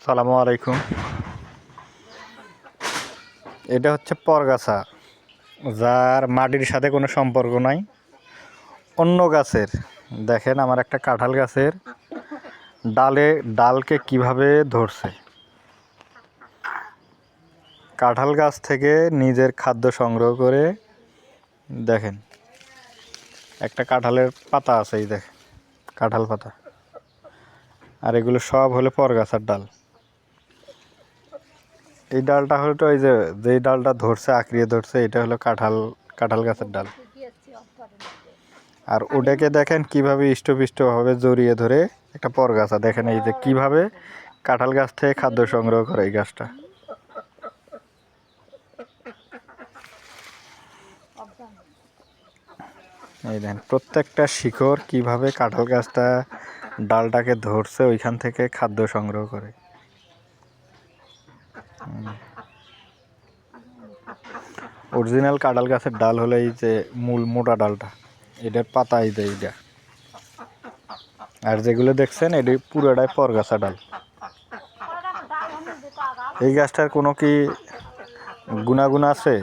সালামু আলাইকুম। এটা হচ্ছে পরগাছা, যার মাটির সাথে কোনো সম্পর্ক নাই, অন্য গাছের। দেখেন আমার একটা কাঁঠাল গাছের ডালকে কিভাবে ধরছে। কাঁঠাল গাছ থেকে নিজের খাদ্য সংগ্রহ করে দেখেন একটা কাঁঠালের পাতা আছে, এই দেখেন কাঁঠাল পাতা, আর এগুলো সব হলো পরগাছার ডাল। এই ডালটা হলো ওই যেই ডালটা ধরছে, আঁকড়িয়ে ধরছে, এটা হলো কাঁঠাল গাছের ডাল। আর ওটাকে দেখেন কিভাবে ইষ্টপিষ্টভাবে জড়িয়ে ধরে একটা পরগাছা। দেখেন এই যে কিভাবে কাঁঠাল গাছ থেকে খাদ্য সংগ্রহ করে এই গাছটা। এই দেখেন প্রত্যেকটা শিকড় কিভাবে কাঁঠাল গাছটা ডালটাকে ধরছে, ওইখান থেকে খাদ্য সংগ্রহ করে। অরিজিনাল কাঁঠাল গাছের ডাল হলো এই যে মূল মোটা ডালটা, এটার পাতা এই যে এইটা। আর যেগুলো দেখছেন এটি পুরোটাই পরগাছা ডাল। এই গাছটার কোনো কি গুণাগুণ আছে?